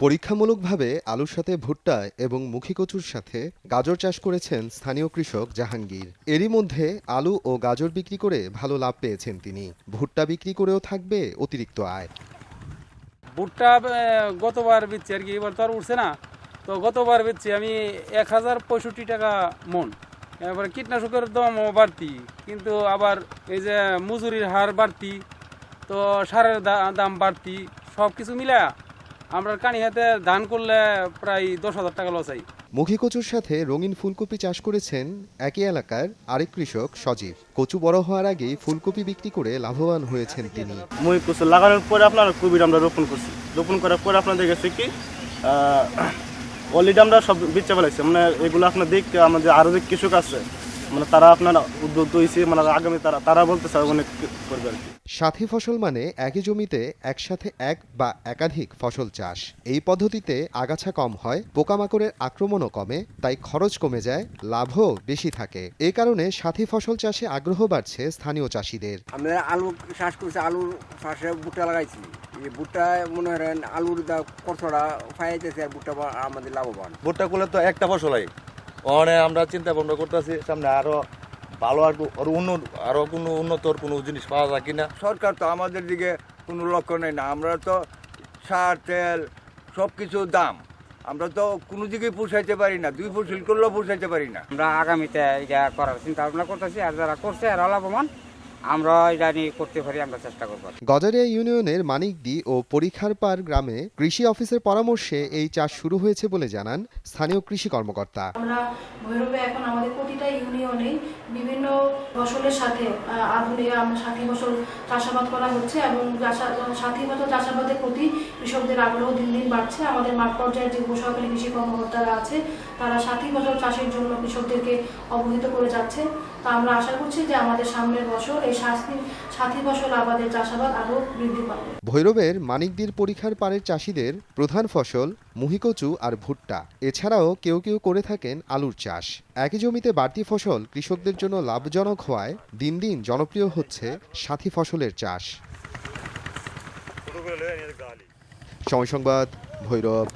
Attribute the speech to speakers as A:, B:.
A: পরীক্ষামূলকভাবে আলুর সাথে ভুট্টা এবং মুখী কচুর সাথে গাজর চাষ করেছেন স্থানীয় কৃষক জাহাঙ্গীর। এরই মধ্যে আলু ও গাজর বিক্রি করে ভালো লাভ পেয়েছেন তিনি। ভুট্টা বিক্রি করেও থাকবে অতিরিক্ত আয়।
B: ভুট্টা গতবার বেচছি আর কি, এবার তো আর উঠছে না। তো গতবার বেচছি আমি 1065 টাকা মন। এবারে কীটনাশকের দামও বাড়তি, কিন্তু আবার এই যে মজুরির হার বাড়তি, তো সারের দাম বাড়তি, সব কিছু মিলা আমরা কানি হাতে ধান করলে প্রায় 10,000 টাকা লস হয়।
A: মুখী কচুর সাথে রঙিন ফুলকপি চাষ করেছেন একই এলাকার আরেক কৃষক সজীব। কচু বড় হওয়ার আগেই ফুলকপি বিক্রি করে লাভবান হয়েছেন তিনি।
C: মুখী কচু লাগানোর পরে আপনার কপি আমরা রোপণ করছি। রোপণ করার পরে আপনাদের কাছে কি অলরেডি আমরা সব বেচে ফেলাইছি। মানে এগুলো আপনার দেখতে আমাদের আরও যে কৃষক আছে, মানে তারা আপনার উদ্যোগ হয়েছে, মানে আগামী তারা বলতে চায় অনেক করবে আর কি।
A: সাথী ফসল মানে একই জমিতে একসাথে এক বা একাধিক ফসল চাষ। এই পদ্ধতিতে আগাছা কম হয়, পোকামাকড়ের আক্রমণও কমে, তাই খরচ কমে যায়, লাভও বেশি থাকে। এই কারণে সাথী ফসল চাষে আগ্রহ বাড়ছে স্থানীয় চাষিদের।
D: আমরা আলু চাষ করছি, আলুর চাষে ভুট্টা লাগাইছি। এই ভুট্টা মনে করেন আলুর কতটা ফাইতেছে, আর ভুট্টা আমাদের লাভবান।
E: ভুট্টা করলে তো একটা ফসলাই অনেক আমরা চিন্তা ভাবনা করতেছি সামনে আরো ভালো আরো কোনো উন্নতর কোনো জিনিস পাওয়া যায় কিনা।
F: সরকার তো আমাদের দিকে কোনো লক্ষ্য নেই না। আমরা তো সার তেল সব কিছুর দাম, আমরা তো কোনো দিকে পোষাইতে পারি না, দুই ফসল করলেও পোষাইতে পারি না।
D: আমরা আগামীতে এটা করার চিন্তা ভাবনা করতেছি, আর যারা করছে আর লাভবান, আমরা এটা নিয়ে করতে পারি, আমরা চেষ্টা করবো।
A: গজারিয়া ইউনিয়নের মানিকদি ও পরীক্ষারপাড় গ্রামে কৃষি অফিসের পরামর্শে এই চাষ শুরু হয়েছে বলে জানান স্থানীয় কৃষি কর্মকর্তা।
G: আমরা ভৈরবে এখন আমাদের প্রতিটা ইউনিয়নে বিভিন্ন ফসলের সাথে আধুনিক সাথী ফসল চাষাবাদ করা হচ্ছে, এবং সাথী ফসল চাষাবাদের প্রতি কৃষকদের আগ্রহ দিন দিন বাড়ছে। আমাদের মাঠ পর্যায়ের যে উপসহকারী কৃষি কর্মকর্তারা আছে, তারা সাথী ফসল চাষের জন্য কৃষকদেরকে অবহিত করে যাচ্ছে। তা আমরা আশা করছি যে আমাদের সামনের বছর এই সাথী ফসল আবাদের চাষাবাদ আরও বৃদ্ধি পাবে।
A: ভৈরবের মানিকদির পরীক্ষার পাড়ের চাষিদের প্রধান ফসল মুহিকচু আর ভুট্টা। এছাড়াও কেউ কেউ করে থাকেন আলুর চাষ। একই জমিতে বাড়তি ফসল কৃষকদের জন্য লাভজনক হওয়ায় দিন দিন জনপ্রিয় হচ্ছে সাথী ফসলের চাষ। সময় সংবাদ, ভৈরব।